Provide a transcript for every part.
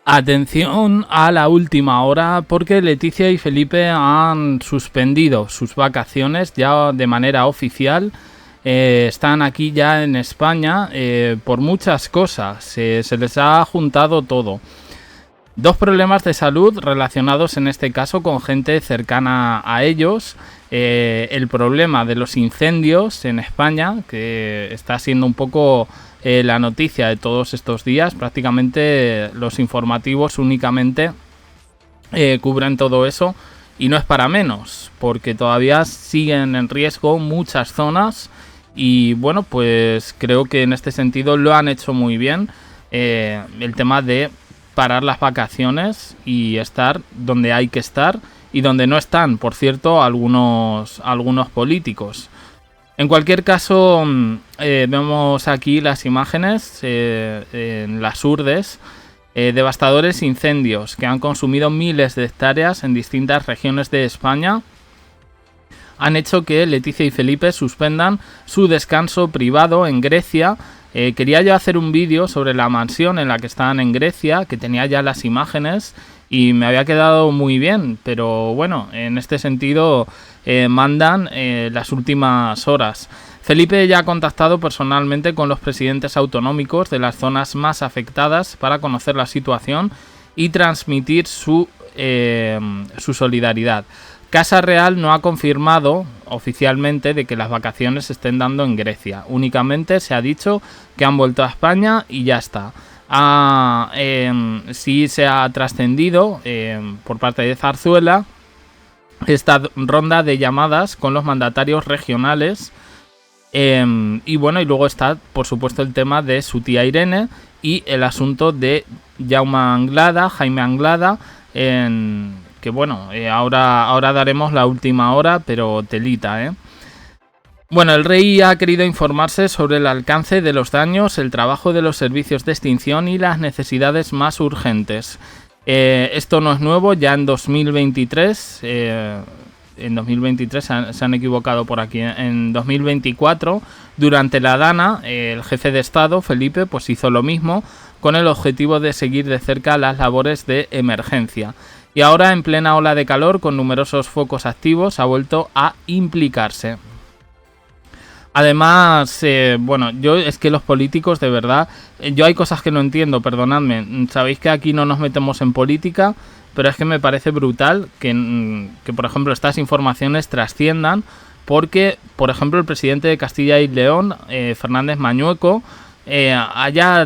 Atención a la última hora porque Leticia y Felipe han suspendido sus vacaciones ya de manera oficial. Están aquí ya en España por muchas cosas. Se les ha juntado todo. Dos problemas de salud relacionados en este caso con gente cercana a ellos. El problema de los incendios en España, que está siendo un poco la noticia de todos estos días. Prácticamente los informativos únicamente cubren todo eso, y no es para menos, porque todavía siguen en riesgo muchas zonas. Y bueno, pues creo que en este sentido lo han hecho muy bien. El tema de parar las vacaciones y estar donde hay que estar y donde no están, por cierto, algunos políticos. En cualquier caso, vemos aquí las imágenes en las Urdes. Devastadores incendios que han consumido miles de hectáreas en distintas regiones de España han hecho que Leticia y Felipe suspendan su descanso privado en Grecia. Quería yo hacer un vídeo sobre la mansión en la que estaban en Grecia, que tenía ya las imágenes y me había quedado muy bien, pero bueno, en este sentido mandan las últimas horas. Felipe ya ha contactado personalmente con los presidentes autonómicos de las zonas más afectadas para conocer la situación y transmitir su solidaridad. Casa Real no ha confirmado oficialmente de que las vacaciones se estén dando en Grecia. Únicamente se ha dicho que han vuelto a España y ya está. Sí se ha trascendido por parte de Zarzuela esta ronda de llamadas con los mandatarios regionales. Y bueno, y luego está por supuesto el tema de su tía Irene y el asunto de Jaime Anglada, que bueno, ahora daremos la última hora, pero telita, Bueno, el rey ha querido informarse sobre el alcance de los daños, el trabajo de los servicios de extinción y las necesidades más urgentes. Esto no es nuevo, ya en 2023, en 2023 se han equivocado por aquí, en 2024, durante la Dana, el jefe de Estado, Felipe, pues hizo lo mismo, con el objetivo de seguir de cerca las labores de emergencia. Y ahora, en plena ola de calor, con numerosos focos activos, ha vuelto a implicarse. Además, bueno, es que los políticos, de verdad, yo hay cosas que no entiendo, perdonadme. Sabéis que aquí no nos metemos en política, pero es que me parece brutal que por ejemplo, estas informaciones trasciendan, porque, por ejemplo, el presidente de Castilla y León, Fernández Mañueco, haya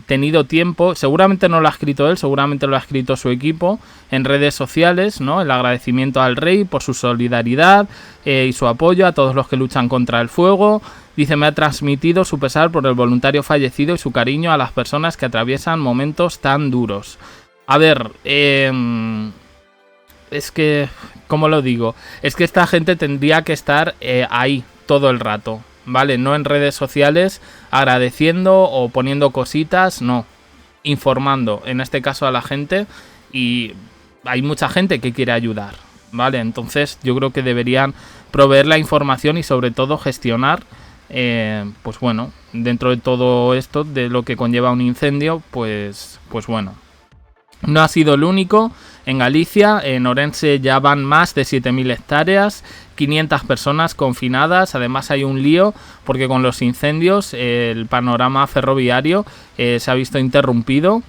tenido tiempo, seguramente no lo ha escrito él, seguramente lo ha escrito su equipo en redes sociales, ¿no? El agradecimiento al rey por su solidaridad y su apoyo a todos los que luchan contra el fuego. Dice: me ha transmitido su pesar por el voluntario fallecido y su cariño a las personas que atraviesan momentos tan duros. A ver, es que, ¿cómo lo digo? Es que esta gente tendría que estar ahí todo el rato, ¿vale? No en redes sociales agradeciendo o poniendo cositas, no. Informando, en este caso a la gente, y hay mucha gente que quiere ayudar, ¿vale? Entonces yo creo que deberían proveer la información y sobre todo gestionar, pues bueno, dentro de todo esto, de lo que conlleva un incendio, pues bueno. No ha sido el único. En Galicia, en Orense, ya van más de 7.000 hectáreas, 500 personas confinadas. Además hay un lío porque con los incendios el panorama ferroviario se ha visto interrumpido.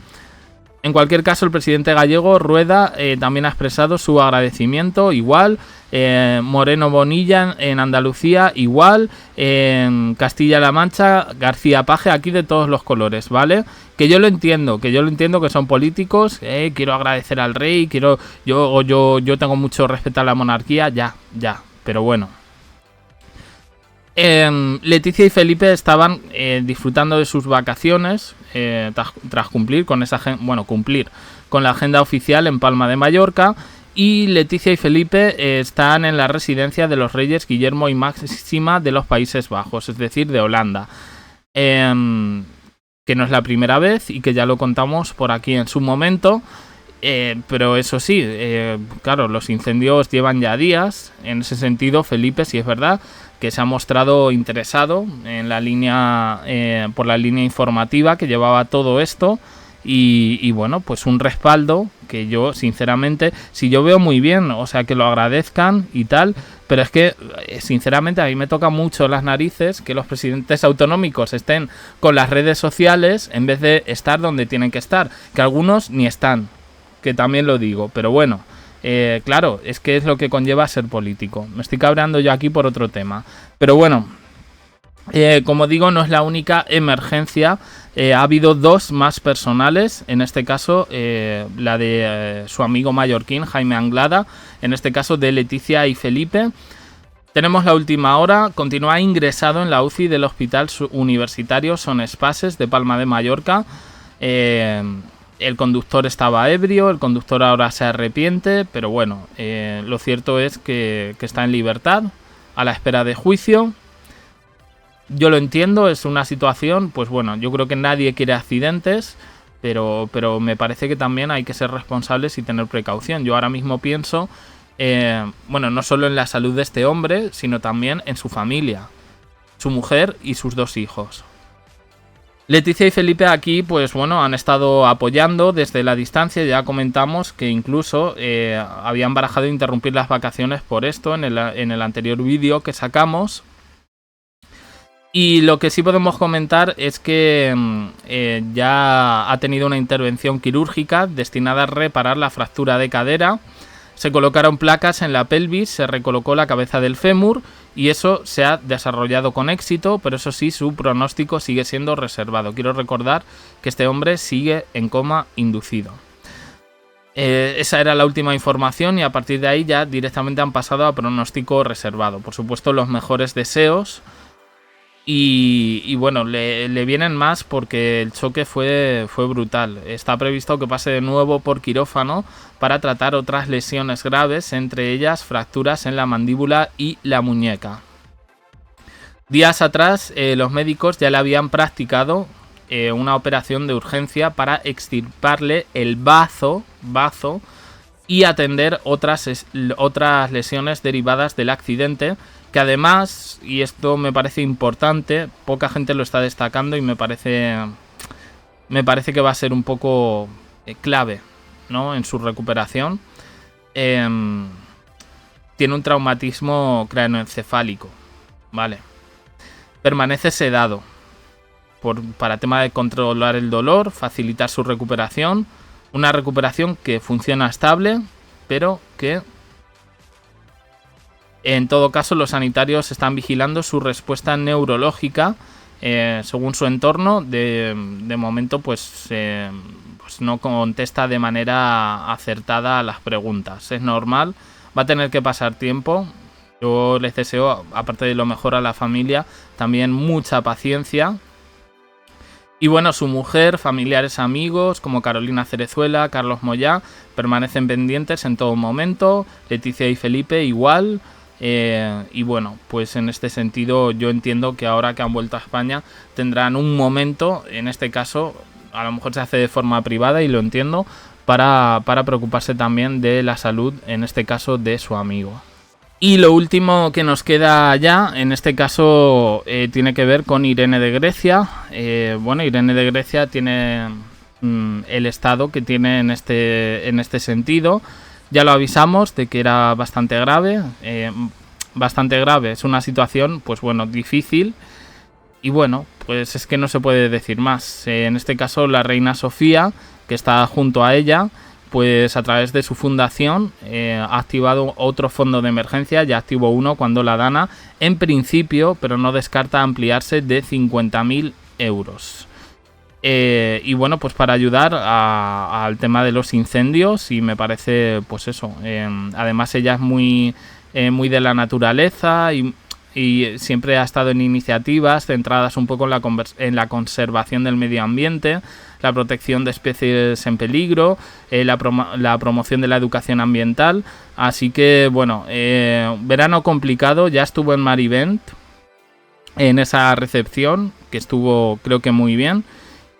En cualquier caso, el presidente gallego, Rueda, también ha expresado su agradecimiento, igual. Moreno Bonilla en Andalucía, igual. En Castilla-La Mancha, García Paje, aquí de todos los colores, ¿vale? Que yo lo entiendo, que son políticos, quiero agradecer al rey, yo tengo mucho respeto a la monarquía, ya, pero bueno. Leticia y Felipe estaban disfrutando de sus vacaciones tras cumplir con la agenda oficial en Palma de Mallorca, y Leticia y Felipe están en la residencia de los reyes Guillermo y Máxima de los Países Bajos, es decir, de Holanda, que no es la primera vez y que ya lo contamos por aquí en su momento. Pero eso sí, claro, los incendios llevan ya días. En ese sentido, Felipe, sí es verdad que se ha mostrado interesado en la línea, por la línea informativa que llevaba todo esto, y bueno, pues un respaldo que yo sinceramente, si yo veo muy bien, o sea, que lo agradezcan y tal, pero es que sinceramente a mí me toca mucho las narices que los presidentes autonómicos estén con las redes sociales en vez de estar donde tienen que estar, que algunos ni están, que también lo digo, pero bueno, claro, es que es lo que conlleva ser político. Me estoy cabreando yo aquí por otro tema, pero bueno, como digo, no es la única emergencia. Ha habido dos más personales, en este caso la de su amigo mallorquín, Jaime Anglada, en este caso de Leticia y Felipe. Tenemos la última hora, continúa ingresado en la UCI del Hospital Universitario Son Espases de Palma de Mallorca. El conductor estaba ebrio, el conductor ahora se arrepiente, pero bueno, lo cierto es que está en libertad, a la espera de juicio. Yo lo entiendo, es una situación, pues bueno, yo creo que nadie quiere accidentes, pero me parece que también hay que ser responsables y tener precaución. Yo ahora mismo pienso, bueno, no solo en la salud de este hombre, sino también en su familia, su mujer y sus dos hijos. Leticia y Felipe aquí, pues bueno, han estado apoyando desde la distancia. Ya comentamos que incluso habían barajado interrumpir las vacaciones por esto en el anterior vídeo que sacamos. Y lo que sí podemos comentar es que ya ha tenido una intervención quirúrgica destinada a reparar la fractura de cadera. Se colocaron placas en la pelvis, se recolocó la cabeza del fémur y eso se ha desarrollado con éxito, pero eso sí, su pronóstico sigue siendo reservado. Quiero recordar que este hombre sigue en coma inducido. Esa era la última información y a partir de ahí ya directamente han pasado a pronóstico reservado. Por supuesto, los mejores deseos. Y bueno, le vienen más porque el choque fue brutal. Está previsto que pase de nuevo por quirófano para tratar otras lesiones graves, entre ellas fracturas en la mandíbula y la muñeca. Días atrás, los médicos ya le habían practicado una operación de urgencia para extirparle el bazo y atender otras lesiones derivadas del accidente, que además, y esto me parece importante, poca gente lo está destacando y me parece que va a ser un poco clave, ¿no?, en su recuperación. Tiene un traumatismo craneoencefálico, ¿vale? Permanece sedado para tema de controlar el dolor, facilitar su recuperación. Una recuperación que funciona estable, pero que en todo caso los sanitarios están vigilando su respuesta neurológica según su entorno. De momento pues no contesta de manera acertada a las preguntas. Es normal, va a tener que pasar tiempo. Yo les deseo, aparte de lo mejor a la familia, también mucha paciencia. Y bueno, su mujer, familiares, amigos como Carolina Cerezuela, Carlos Moyá, permanecen pendientes en todo momento. Leticia y Felipe igual. Y bueno, pues en este sentido yo entiendo que ahora que han vuelto a España tendrán un momento, en este caso a lo mejor se hace de forma privada y lo entiendo, para preocuparse también de la salud, en este caso de su amigo. Y lo último que nos queda ya, en este caso tiene que ver con Irene de Grecia. Bueno, Irene de Grecia tiene el estado que tiene en este sentido. Ya lo avisamos de que era bastante grave. Es una situación, pues bueno, difícil. Y bueno, pues es que no se puede decir más. En este caso, la reina Sofía, que está junto a ella, pues a través de su fundación ha activado otro fondo de emergencia. Ya activó uno cuando la Dana, en principio, pero no descarta ampliarse, de 50.000 euros. Y bueno, pues para ayudar al tema de los incendios, y me parece, pues eso, además ella es muy de la naturaleza y siempre ha estado en iniciativas centradas un poco en la conservación del medio ambiente, la protección de especies en peligro, la promoción de la educación ambiental. Así que bueno, verano complicado. Ya estuvo en Marivent en esa recepción, que estuvo creo que muy bien.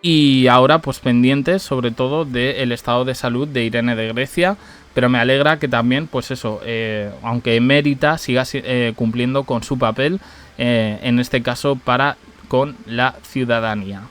Y ahora pues pendientes sobre todo del estado de salud de Irene de Grecia, pero me alegra que también, pues eso, aunque emérita, siga cumpliendo con su papel, en este caso con la ciudadanía.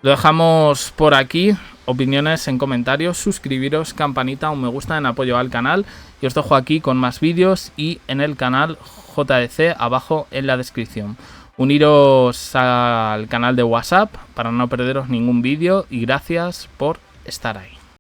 Lo dejamos por aquí. Opiniones en comentarios, suscribiros, campanita, un me gusta en apoyo al canal. Y os dejo aquí con más vídeos y en el canal JDC abajo en la descripción. Uniros al canal de WhatsApp para no perderos ningún vídeo y gracias por estar ahí.